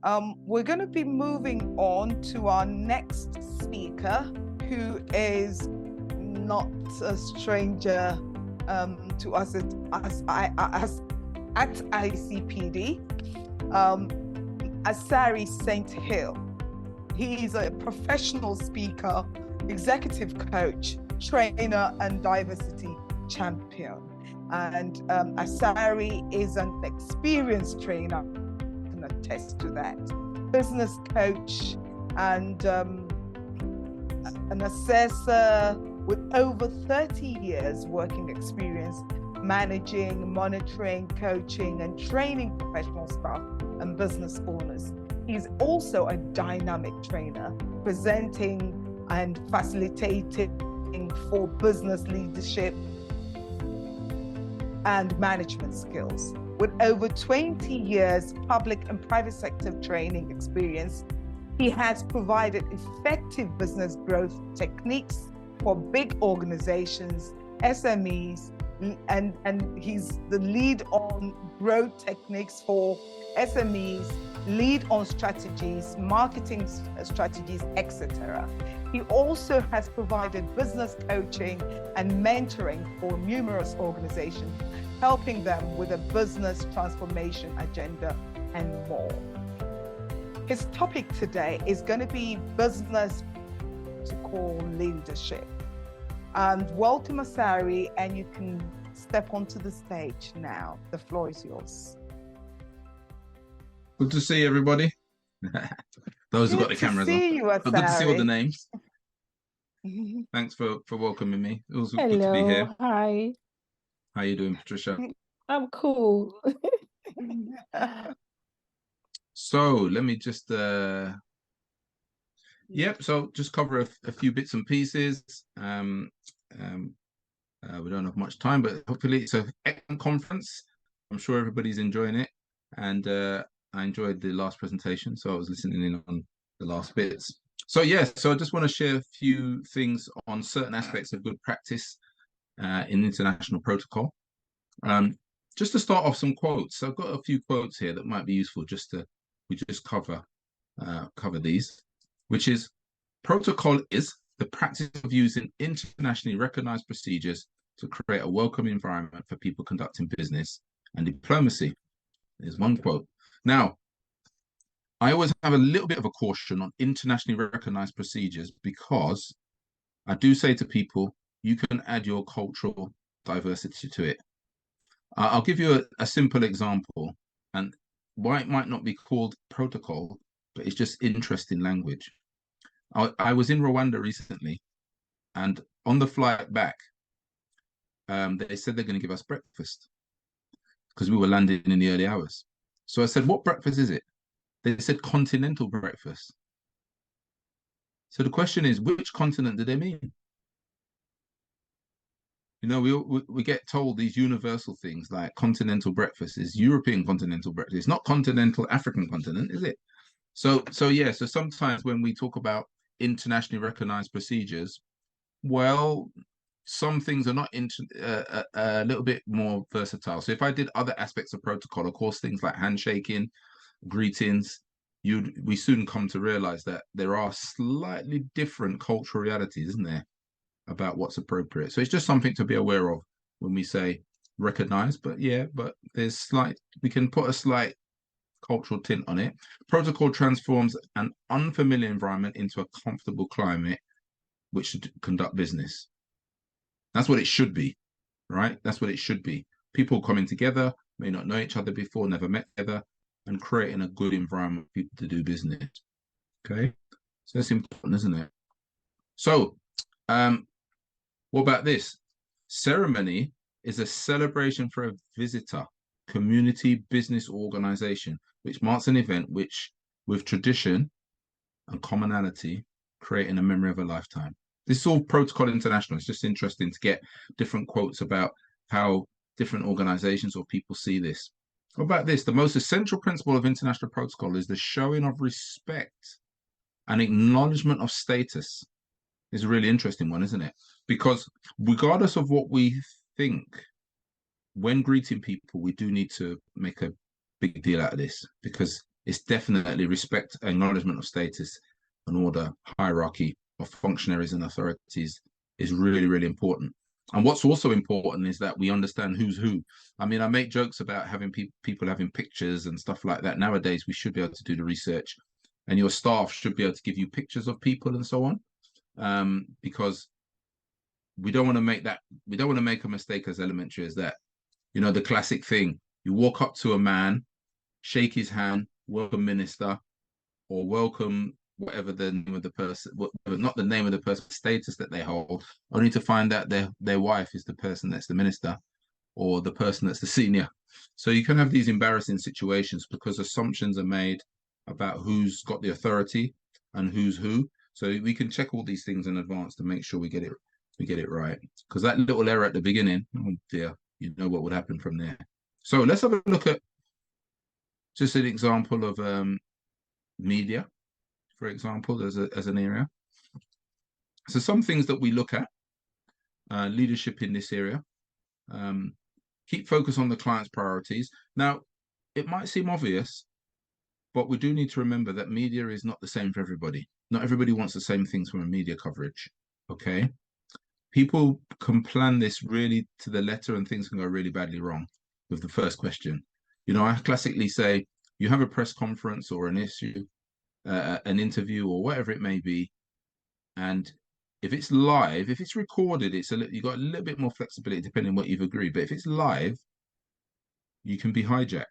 We're going to be moving on to our next speaker, who is not a stranger to us at ICPD, Asari St. Hill. He's a professional speaker, executive coach, trainer, and diversity champion. And Asari is an experienced trainer, can attest to that, business coach, and an assessor with over 30 years working experience managing, monitoring, coaching, and training professional staff and business owners. He's also a dynamic trainer, presenting and facilitating for business leadership and management skills. With over 20 years public and private sector training experience, he has provided effective business growth techniques for big organizations, SMEs, and he's the lead on growth techniques for SMEs, lead on strategies, marketing strategies, etc. He also has provided business coaching and mentoring for numerous organizations, helping them with a business transformation agenda and more. His topic today is going to be business protocol leadership. And welcome, Asari, and you can step onto the stage now. The floor is yours. Good to see everybody. Those who got the cameras on. But good to see all the names. Thanks for welcoming me. It was good to be here. Hi. How you doing, Patricia? I'm cool. So let me just so just cover a few bits and pieces. We don't have much time, but hopefully it's an excellent conference. I'm sure everybody's enjoying it, and I enjoyed the last presentation, so I was listening in on the last bits. So so I just want to share a few things on certain aspects of good practice in international protocol. Just to start off, some quotes. So I've got a few quotes here that might be useful we just cover these, which is: protocol is the practice of using internationally recognized procedures to create a welcome environment for people conducting business and diplomacy. There's one quote. Now, I always have a little bit of a caution on internationally recognized procedures, because I do say to people, you can add your cultural diversity to it. I'll give you a simple example, and why it might not be called protocol, but it's just interesting language. I was in Rwanda recently, and on the flight back, they said they're going to give us breakfast because we were landing in the early hours. So I said, what breakfast is it? They said continental breakfast. So the question is, which continent do they mean? You know, we get told these universal things like continental breakfast is European continental breakfast. It's not continental African continent, is it? So sometimes when we talk about internationally recognized procedures, well, some things are not a little bit more versatile. So if I did other aspects of protocol, of course, things like handshaking, greetings, we soon come to realize that there are slightly different cultural realities, isn't there, about what's appropriate. So it's just something to be aware of when we say recognize, but we can put a slight cultural tint on it. Protocol transforms an unfamiliar environment into a comfortable climate which should conduct business. That's what it should be, right? That's what it should be. People coming together, may not know each other before, never met together, and creating a good environment for people to do business. Okay, so that's important, isn't it? So, what about this? Ceremony is a celebration for a visitor, community, business, organization, which marks an event which, with tradition and commonality, creating a memory of a lifetime. This is all protocol international. It's just interesting to get different quotes about how different organizations or people see this. What about this? The most essential principle of international protocol is the showing of respect and acknowledgement of status. It's a really interesting one, isn't it? Because regardless of what we think, when greeting people, we do need to make a big deal out of this, because It's definitely respect, acknowledgement of status and order, hierarchy of functionaries and authorities is really, really important. And what's also important is that we understand who's who. I mean, I make jokes about having people having pictures and stuff like that. Nowadays, we should be able to do the research, and your staff should be able to give you pictures of people and so on, because we don't want to make that. We don't want to make a mistake as elementary as that. You know, the classic thing: you walk up to a man, shake his hand, welcome minister, or welcome whatever the name of the person, not the name of the person, status that they hold, only to find out their wife is the person that's the minister or the person that's the senior. So you can have these embarrassing situations because assumptions are made about who's got the authority and who's who. So we can check all these things in advance to make sure we get it right. Because that little error at the beginning, oh dear, you know what would happen from there. So let's have a look at just an example of media, for example, as an area. So some things that we look at, leadership in this area, keep focus on the client's priorities. Now, it might seem obvious, but we do need to remember that media is not the same for everybody. Not everybody wants the same things from a media coverage, okay? People can plan this really to the letter and things can go really badly wrong with the first question. You know, I classically say, you have a press conference or an issue, an interview or whatever it may be, and if it's live, if it's recorded, you got a little bit more flexibility depending on what you've agreed. But if it's live, you can be hijacked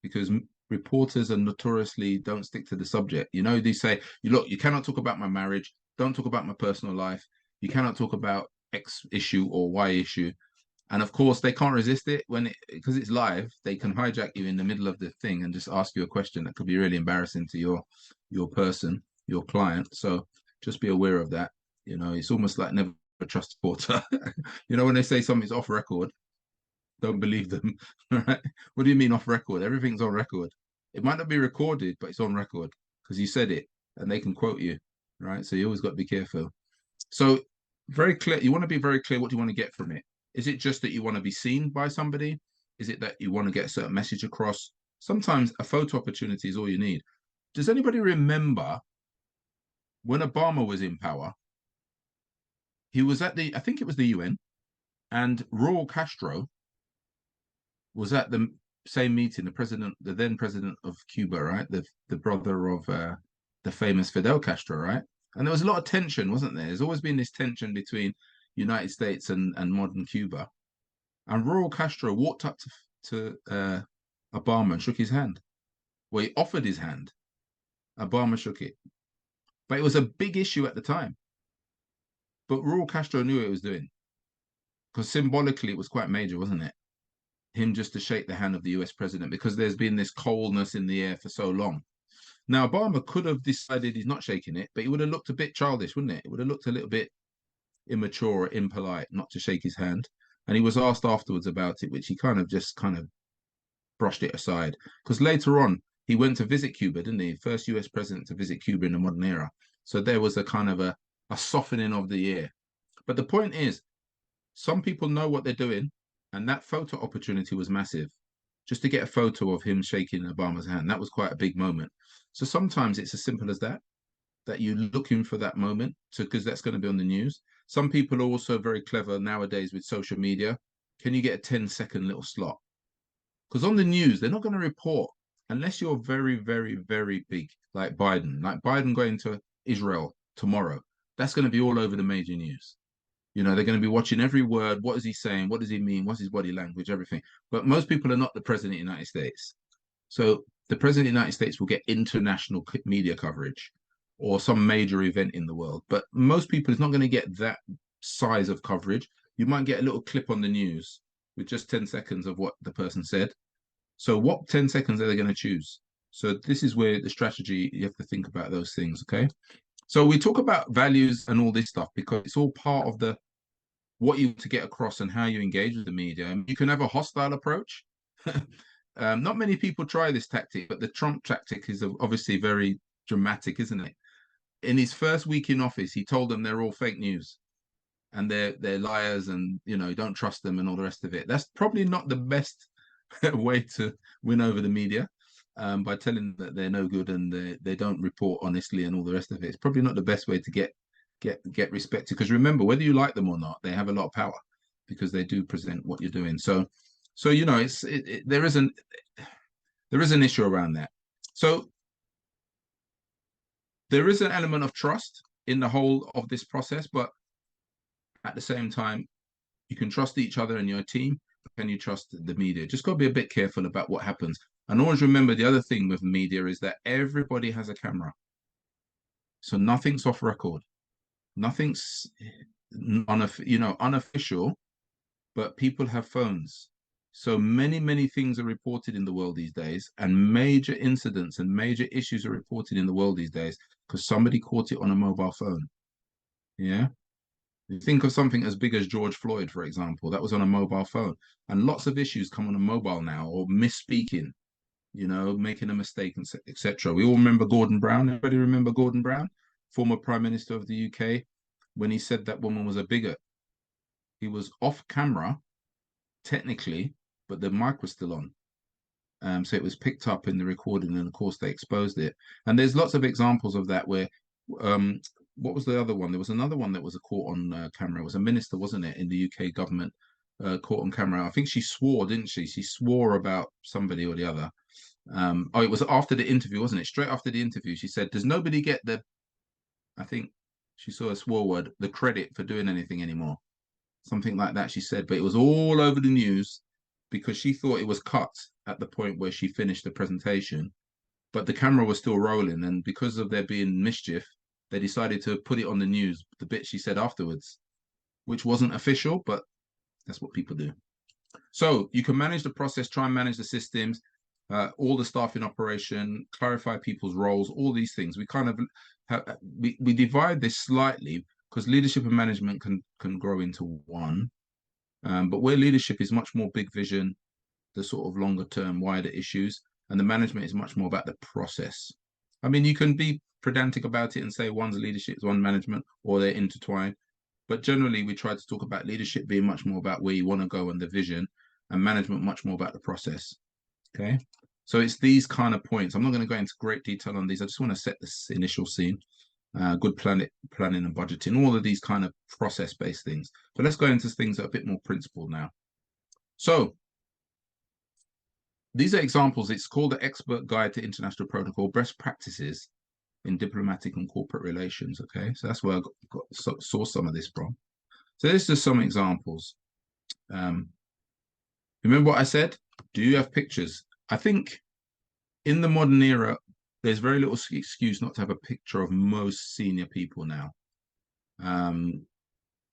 because reporters are notoriously don't stick to the subject. You know, they say, you cannot talk about my marriage, don't talk about my personal life, you cannot talk about X issue or Y issue. And of course, they can't resist it because it's live. They can hijack you in the middle of the thing and just ask you a question that could be really embarrassing to your person, your client. So just be aware of that. You know, it's almost like never trust a reporter. You know, when they say something's off record, don't believe them. Right? What do you mean off record? Everything's on record. It might not be recorded, but it's on record because you said it and they can quote you. Right. So you always got to be careful. So very clear. You want to be very clear what you want to get from it. Is it just that you want to be seen by somebody? Is it that you want to get a certain message across? Sometimes a photo opportunity is all you need. Does anybody remember when Obama was in power? He was at I think it was the UN, and Raul Castro was at the same meeting, the then president of Cuba, right? The brother of the famous Fidel Castro, right? And there was a lot of tension, wasn't there? There's always been this tension between United States and modern Cuba. And Raul Castro walked up to Obama and shook his hand. Well, he offered his hand. Obama shook it. But it was a big issue at the time. But Raul Castro knew what he was doing. Because symbolically, it was quite major, wasn't it? Him just to shake the hand of the US president, because there's been this coldness in the air for so long. Now, Obama could have decided he's not shaking it, but he would have looked a bit childish, wouldn't it? It would have looked a little bit immature or impolite not to shake his hand. And he was asked afterwards about it, which he kind of brushed it aside. Because later on, he went to visit Cuba, didn't he? First US president to visit Cuba in the modern era. So there was a kind of a softening of the air. But the point is, some people know what they're doing, and that photo opportunity was massive. Just to get a photo of him shaking Obama's hand, that was quite a big moment. So sometimes it's as simple as that you're looking for that moment, because that's going to be on the news. Some people are also very clever nowadays with social media. Can you get a 10-second little slot? Because on the news, they're not going to report unless you're very, very, very big, like Biden going to Israel tomorrow. That's going to be all over the major news. You know, they're going to be watching every word. What is he saying? What does he mean? What's his body language? Everything. But most people are not the president of the United States. So the president of the United States will get international media coverage or some major event in the world. But most people is not going to get that size of coverage. You might get a little clip on the news with just 10 seconds of what the person said. So what 10 seconds are they going to choose? So this is where the strategy, you have to think about those things, okay? So we talk about values and all this stuff because it's all part of what you want to get across and how you engage with the media. And you can have a hostile approach. Not many people try this tactic, but the Trump tactic is obviously very dramatic, isn't it? In his first week in office, he told them they're all fake news and they're liars and, you know, don't trust them and all the rest of it. That's probably not the best way to win over the media. by telling them that they're no good and they don't report honestly and all the rest of it. It's probably not the best way to get respected, because remember, whether you like them or not, they have a lot of power because they do present what you're doing. So you know, there is an issue around that. So there is an element of trust in the whole of this process, but at the same time, you can trust each other and your team. Can you trust the media? Just got to be a bit careful about what happens. And always remember, the other thing with media is that everybody has a camera. So nothing's off record. Nothing's unofficial, but people have phones. So many things are reported in the world these days, and major incidents and major issues are reported in the world these days because somebody caught it on a mobile phone. Yeah. You think of something as big as George Floyd, for example, that was on a mobile phone. And lots of issues come on a mobile now, or misspeaking, making a mistake, etc. We all remember Gordon Brown. Everybody remember Gordon Brown, former Prime Minister of the UK, when he said that woman was a bigot. He was off camera, technically, but the mic was still on. So it was picked up in the recording, and of course they exposed it. And there's lots of examples of that where what was the other one? There was another one that was a caught on camera. It was a minister, wasn't it, in the UK government, caught on camera. I think she swore, didn't she? She swore about somebody or the other. It was after the interview, wasn't it? Straight after the interview, she said, "Does nobody get I think she saw a swore word, the credit for doing anything anymore?" Something like that, she said. But it was all over the news because she thought it was cut at the point where she finished the presentation, but the camera was still rolling. And because of there being mischief, they decided to put it on the news, the bit she said afterwards, which wasn't official, but that's what people do. So you can manage the process, try and manage the systems, all the staff in operation, clarify people's roles, all these things. We kind of we divide this slightly because leadership and management can grow into one. But where leadership is much more big vision, the sort of longer term, wider issues, and the management is much more about the process. I mean, you can be pedantic about it and say one's leadership is one management, or they're intertwined. But generally, we try to talk about leadership being much more about where you want to go and the vision, and management much more about the process. Okay. So it's these kind of points. I'm not going to go into great detail on these. I just want to set this initial scene. Good planning and budgeting, all of these kind of process-based things. But let's go into things that are a bit more principled now. So these are examples. It's called the Expert Guide to International Protocol, Best Practices in Diplomatic and Corporate Relations. Okay, so that's where I saw some of this from. So this is some examples. Remember what I said? Do you have pictures? I think in the modern era, there's very little excuse not to have a picture of most senior people now.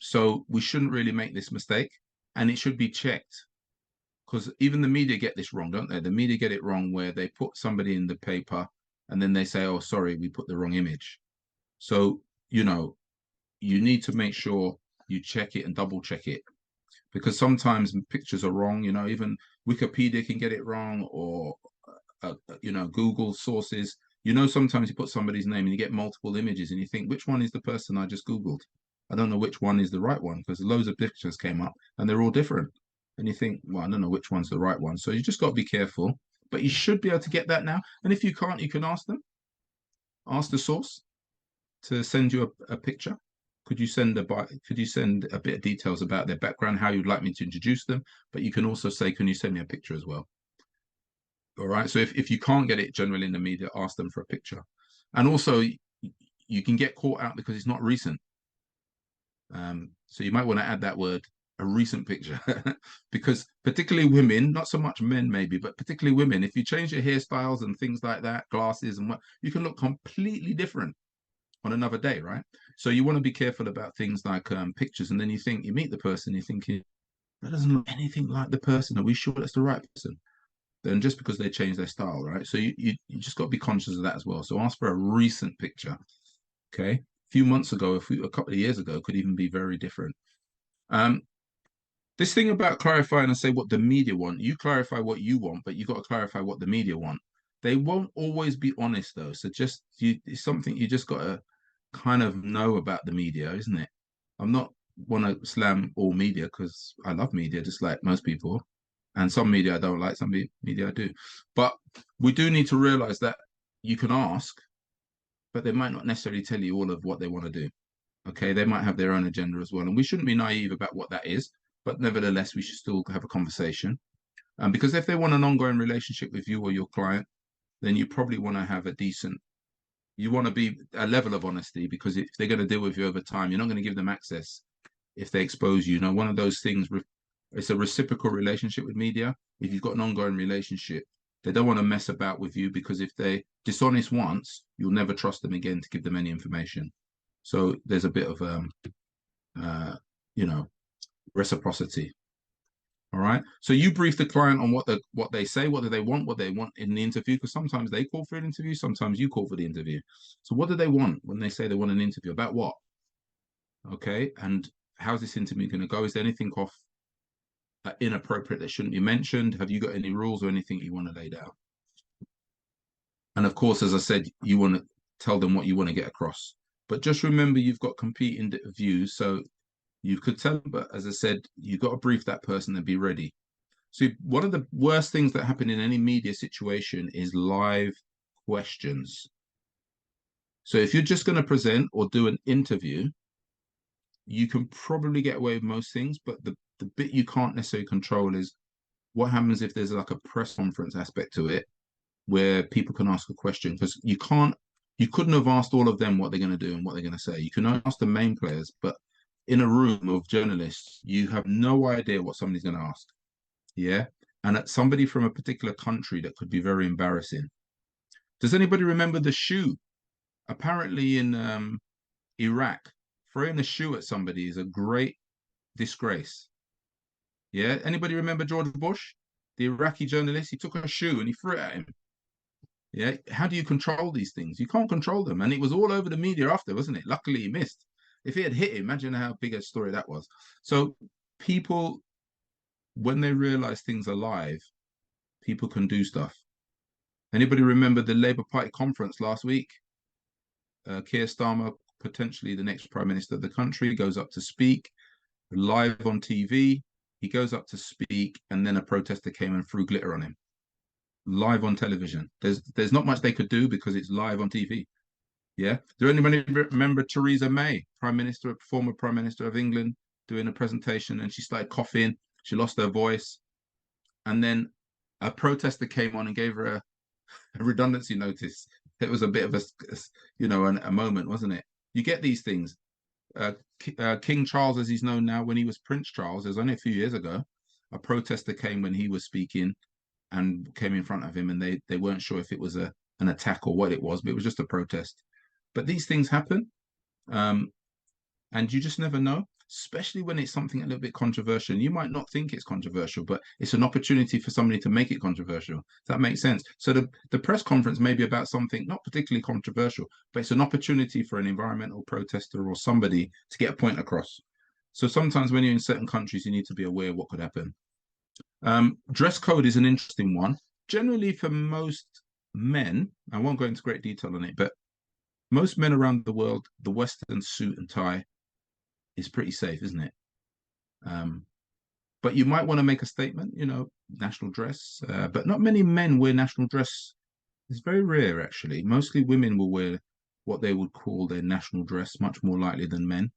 So we shouldn't really make this mistake, and it should be checked, because even the media get this wrong, don't they? The media get it wrong where they put somebody in the paper and then they say, "Oh, sorry, we put the wrong image." So, you need to make sure you check it and double check it, because sometimes pictures are wrong. Even Wikipedia can get it wrong, or Google sources. Sometimes you put somebody's name and you get multiple images and you think, which one is the person I just Googled? I don't know which one is the right one, because loads of pictures came up and they're all different. And you think, well, I don't know which one's the right one. So you just got to be careful, but you should be able to get that now. And if you can't, you can ask them, ask the source to send you a picture. Could you send a bit of details about their background, how you'd like me to introduce them? But you can also say, can you send me a picture as well? All right. So if you can't get it generally in the media, ask them for a picture. And also, you can get caught out because it's not recent. So you might want to add that word, a recent picture, because particularly women, not so much men maybe, but particularly women, if you change your hairstyles and things like that, glasses and what, you can look completely different on another day, right? So you want to be careful about things like pictures. And then you meet the person, you're thinking, that doesn't look anything like the person. Are we sure that's the right person? Then just because they change their style, right? So you just got to be conscious of that as well. So ask for a recent picture. Okay. A few months ago, a couple of years ago, could even be very different. This thing about clarifying and say what the media want, you clarify what you want, but you got to clarify what the media want. They won't always be honest though. So it's something you just got to kind of know about the media, isn't it? I'm not want to slam all media because I love media just like most people. And some media I don't like, some media I do. But we do need to realize that you can ask, but they might not necessarily tell you all of what they want to do. Okay, they might have their own agenda as well, and we shouldn't be naive about what that is. But nevertheless, we should still have a conversation. Because if they want an ongoing relationship with you or your client, then you probably want to have a decent, you want to be a level of honesty, because if they're going to deal with you over time, you're not going to give them access if they expose you. You know, one of those things, it's a reciprocal relationship with media. If you've got an ongoing relationship, they don't want to mess about with you, because if they dishonest once, you'll never trust them again to give them any information. So there's a bit of uh, you know, reciprocity. All right. So you brief the client on what they say, what do they want in the interview, because sometimes they call for an interview, sometimes you call for the interview. So what do they want when they say they want an interview? About what? Okay. And how's this interview going to go? Is there anything off inappropriate that shouldn't be mentioned? Have you got any rules or anything you want to lay down? And of course, as I said, you want to tell them what you want to get across. But just remember, you've got competing views. So you could tell them, but as I said, you've got to brief that person and be ready. So one of the worst things that happen in any media situation is live questions. So if you're just going to present or do an interview, you can probably get away with most things, but the bit you can't necessarily control is what happens if there's like a press conference aspect to it where people can ask a question, because you couldn't have asked all of them what they're going to do and what they're going to say. You can ask the main players, but in a room of journalists, you have no idea what somebody's going to ask. Yeah. And at somebody from a particular country that could be very embarrassing. Does anybody remember the shoe? Apparently in Iraq, throwing a shoe at somebody is a great disgrace. Yeah. Anybody remember George Bush, the Iraqi journalist? He took a shoe and he threw it at him. Yeah. How do you control these things? You can't control them. And it was all over the media after, wasn't it? Luckily, he missed. If he had hit him, imagine how big a story that was. So people, when they realize things are live, people can do stuff. Anybody remember the Labour Party conference last week? Keir Starmer, potentially the next Prime Minister of the country, goes up to speak live on TV. He goes up to speak, and then a protester came and threw glitter on him. Live on television. There's not much they could do because it's live on TV. Yeah. Do anybody remember Theresa May, former Prime Minister of England, doing a presentation, and she started coughing. She lost her voice, and then a protester came on and gave her a redundancy notice. It was a bit of a moment, wasn't it? You get these things. King Charles, as he's known now, when he was Prince Charles, it was only a few years ago, a protester came when he was speaking and came in front of him, and they weren't sure if it was an attack or what it was, but it was just a protest. But these things happen, and you just never know, especially when it's something a little bit controversial. You might not think it's controversial, but it's an opportunity for somebody to make it controversial. Does that make sense? So the press conference may be about something not particularly controversial, but it's an opportunity for an environmental protester or somebody to get a point across. So sometimes when you're in certain countries, you need to be aware of what could happen. Dress code is an interesting one. Generally, for most men, I won't go into great detail on it, but most men around the world, the Western suit and tie is pretty safe, isn't it? But you might want to make a statement, national dress. But not many men wear national dress. It's very rare, actually. Mostly women will wear what they would call their national dress, much more likely than men.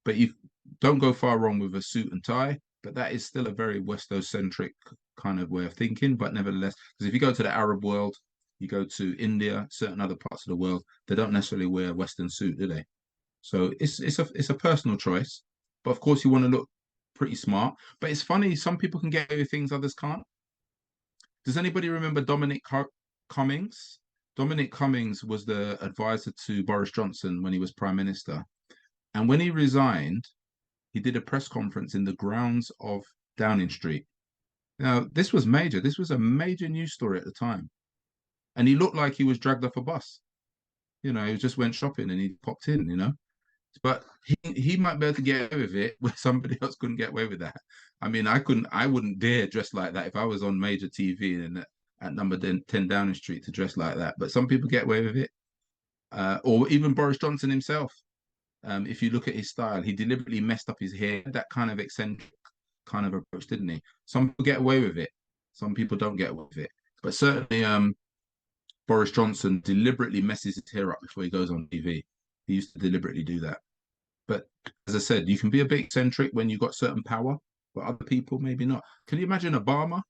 But you don't go far wrong with a suit and tie, but that is still a very Westocentric kind of way of thinking. But nevertheless, because if you go to the Arab world, you go to India, certain other parts of the world, they don't necessarily wear a Western suit, do they? So it's a personal choice, but of course you want to look pretty smart. But it's funny, some people can get away with things others can't. Does anybody remember Dominic Cummings? Dominic Cummings was the advisor to Boris Johnson when he was Prime Minister, and when he resigned, he did a press conference in the grounds of Downing Street. Now this was major. This was a major news story at the time, and he looked like he was dragged off a bus. He just went shopping and he popped in. But he might be able to get away with it where somebody else couldn't get away with that. I mean, I wouldn't dare dress like that if I was on major TV and at number 10 Downing Street to dress like that. But some people get away with it. Or even Boris Johnson himself. If you look at his style, he deliberately messed up his hair, that kind of eccentric kind of approach, didn't he? Some people get away with it, some people don't get away with it. But certainly, Boris Johnson deliberately messes his hair up before he goes on TV. He used to deliberately do that. But as I said, you can be a bit eccentric when you've got certain power, but other people maybe not. Can you imagine Obama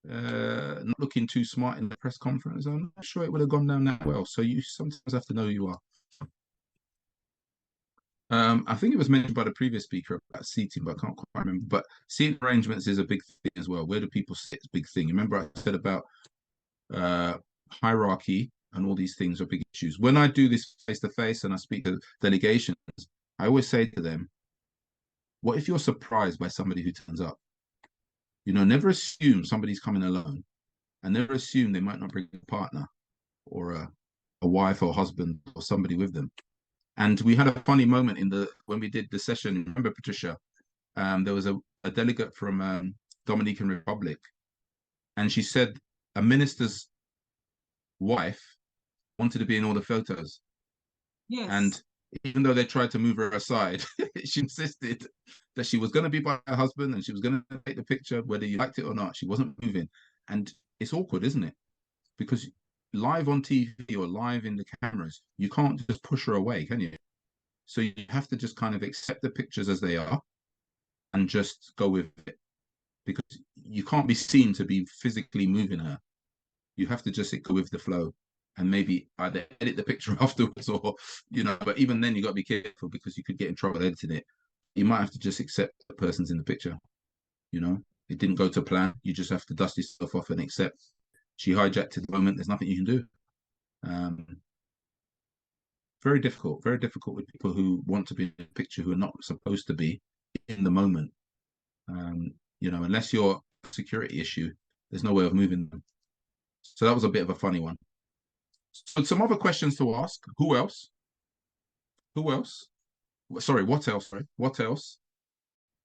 not looking too smart in the press conference? I'm not sure it would have gone down that well. So you sometimes have to know who you are. I think it was mentioned by the previous speaker about seating, but I can't quite remember. But seating arrangements is a big thing as well. Where do people sit is a big thing. Remember I said about hierarchy and all these things are big issues. When I do this face to face and I speak to delegations, I always say to them, what if you're surprised by somebody who turns up? You know, never assume somebody's coming alone, and never assume they might not bring a partner or a wife or husband or somebody with them. And we had a funny moment when we did the session. Remember, Patricia? There was a delegate from Dominican Republic, and she said a minister's wife wanted to be in all the photos. Yes. And even though they tried to move her aside, she insisted that she was going to be by her husband and she was going to take the picture, whether you liked it or not. She wasn't moving. And it's awkward, isn't it? Because live on TV or live in the cameras, you can't just push her away, can you? So you have to just kind of accept the pictures as they are and just go with it, because you can't be seen to be physically moving her. You have to just go with the flow and maybe either edit the picture afterwards or, but even then you got to be careful because you could get in trouble editing it. You might have to just accept the person's in the picture. It didn't go to plan. You just have to dust yourself off and accept she hijacked the moment. There's nothing you can do. Very difficult with people who want to be in the picture who are not supposed to be in the moment. Unless you're a security issue, there's no way of moving them. So that was a bit of a funny one. So some other questions to ask. Who else? Sorry, what else? What else?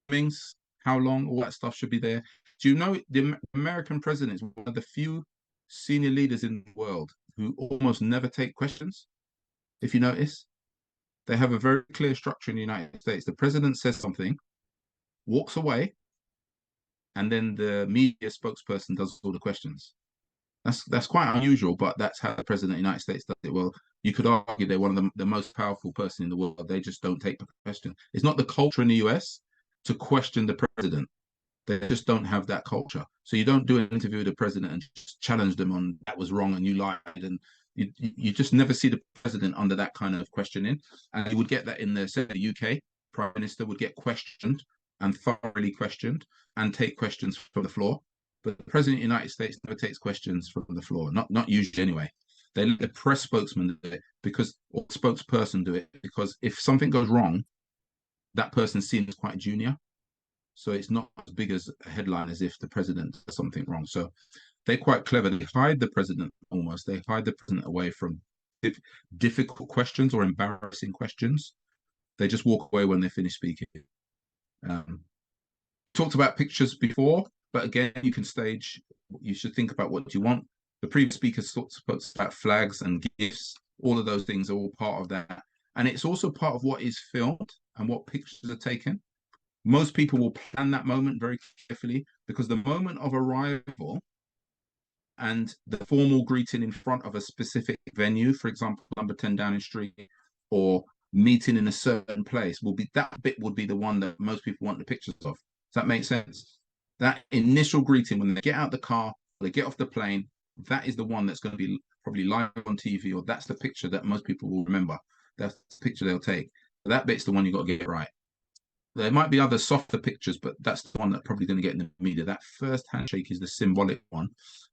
Things, how long, all that stuff should be there. Do you know the American president is one of the few senior leaders in the world who almost never take questions? If you notice, they have a very clear structure in the United States. The president says something, walks away, and then the media spokesperson does all the questions. That's quite unusual, but that's how the president of the United States does it. Well, you could argue they're one of the most powerful person in the world. They just don't take the question. It's not the culture in the US to question the president. They just don't have that culture. So you don't do an interview with the president and just challenge them on that was wrong and you lied. And you just never see the president under that kind of questioning. And you would get that in the UK. Prime Minister would get questioned and thoroughly questioned and take questions from the floor. But the president of the United States never takes questions from the floor, not usually anyway. They let the press spokesman do it or spokesperson do it, because if something goes wrong, that person's seen as quite junior. So it's not as big as a headline as if the president does something wrong. So they're quite clever. They hide the president almost. They hide the president away from difficult questions or embarrassing questions. They just walk away when they finish speaking. Talked about pictures before. But again, you should think about what you want. The previous speaker talked about flags and gifts. All of those things are all part of that. And it's also part of what is filmed and what pictures are taken. Most people will plan that moment very carefully, because the moment of arrival and the formal greeting in front of a specific venue, for example, number 10 Downing Street, or meeting in a certain place, would be the one that most people want the pictures of. Does that make sense? That initial greeting when they get out the car, they get off the plane, that is the one that's going to be probably live on TV, or that's the picture that most people will remember. That's the picture they'll take. That bit's the one you got to get right. There might be other softer pictures, but that's the one that's probably going to get in the media. That first handshake is the symbolic one.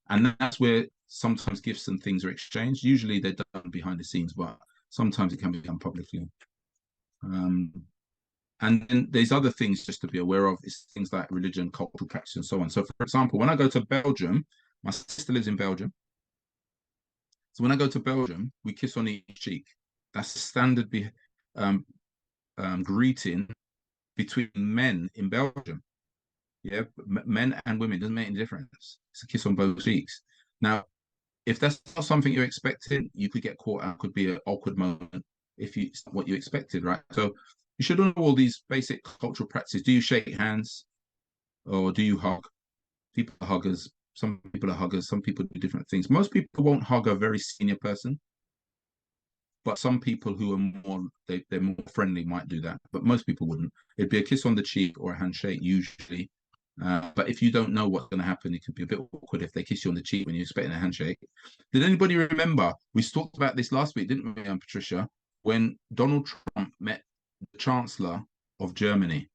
And that's where sometimes gifts and things are exchanged. Usually they're done behind the scenes, but sometimes it can be done publicly. And then there's other things just to be aware of, is things like religion, cultural practice, and so on. So, for example, when I go to Belgium, my sister lives in Belgium. So when I go to Belgium, we kiss on each cheek. That's the standard greeting between men in Belgium. Yeah, men and women, doesn't make any difference. It's a kiss on both cheeks. Now, if that's not something you're expecting, you could get caught out. Could be an awkward moment if it's what you expected, right? So you should know all these basic cultural practices. Do you shake hands? or do you hug? People are huggers. Some people are huggers. Some people do different things. Most people won't hug a very senior person, but some people who are more they're more friendly might do that. But most people wouldn't. It'd be a kiss on the cheek or a handshake usually. But if you don't know what's going to happen, it could be a bit awkward if they kiss you on the cheek when you're expecting a handshake. Did anybody remember? We talked about this last week, didn't we, Patricia? When Donald Trump met the Chancellor of Germany,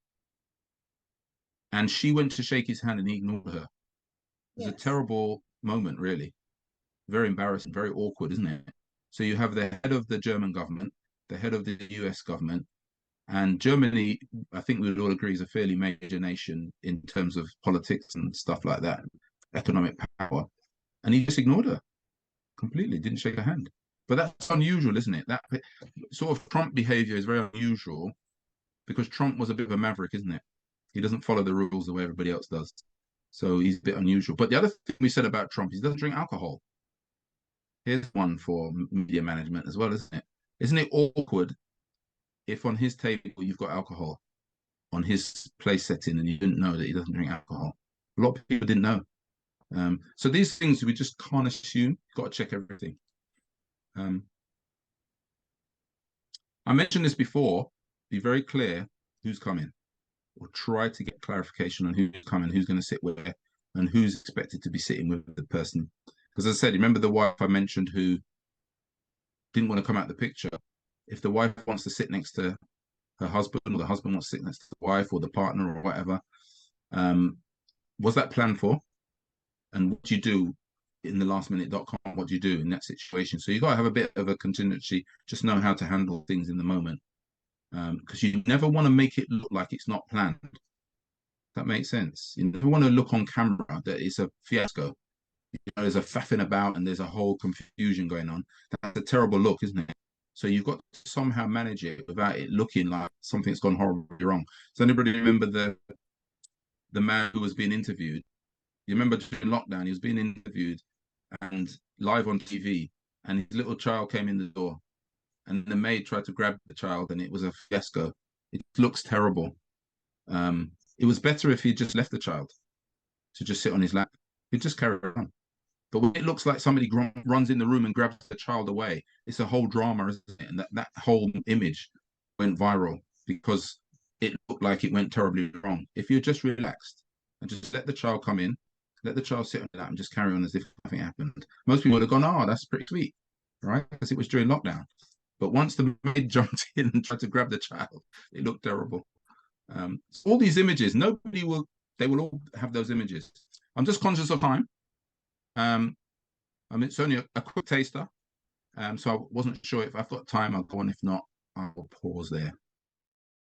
and she went to shake his hand and he ignored her. It was a terrible moment, really. Very embarrassing, very awkward, isn't it? So you have the head of the German government, the head of the US government, and Germany, I think we would all agree, is a fairly major nation in terms of politics and stuff like that, economic power. And he just ignored her completely, didn't shake her hand. But that's unusual, isn't it? That sort of Trump behavior is very unusual because Trump was a bit of a maverick, isn't it? He doesn't follow the rules the way everybody else does. So he's a bit unusual. But the other thing we said about Trump is he doesn't drink alcohol. Here's one for media management as well, isn't it? Isn't it awkward if on his table you've got alcohol on his place setting and you didn't know that he doesn't drink alcohol? A lot of people didn't know. So these things we just can't assume. You've got to check everything. I mentioned this before. Be very clear who's coming, or try to get clarification on who's coming, who's going to sit where, and who's expected to be sitting with the person. Because as I said, remember the wife I mentioned who didn't want to come out the picture. If the wife wants to sit next to her husband, or the husband wants to sit next to the wife or the partner or whatever, was that planned for? And what do you do in the lastminute.com? What do you do in that situation? So you got to have a bit of a contingency, just know how to handle things in the moment. Because you never want to make it look like it's not planned. That makes sense. You never want to look on camera that it's a fiasco. There's a faffing about and there's a whole confusion going on. That's a terrible look, isn't it? So you've got to somehow manage it without it looking like something's gone horribly wrong. Does anybody remember the man who was being interviewed? You remember during lockdown, he was being interviewed and live on TV, and his little child came in the door, and the maid tried to grab the child, and it was a fiasco. It looks terrible. It was better if he just left the child to just sit on his lap. He'd just carry on. But when it looks like somebody runs in the room and grabs the child away, it's a whole drama, isn't it? And that whole image went viral because it looked like it went terribly wrong. If you're just relaxed and just let the child come in, let the child sit on that and just carry on as if nothing happened, most people would have gone, oh, that's pretty sweet, right? Because it was during lockdown. But once the maid jumped in and tried to grab the child, it looked terrible. So all these images, they will all have those images. I'm just conscious of time. I mean, it's only a quick taster. So I wasn't sure if I've got time, I'll go on. If not, I'll pause there.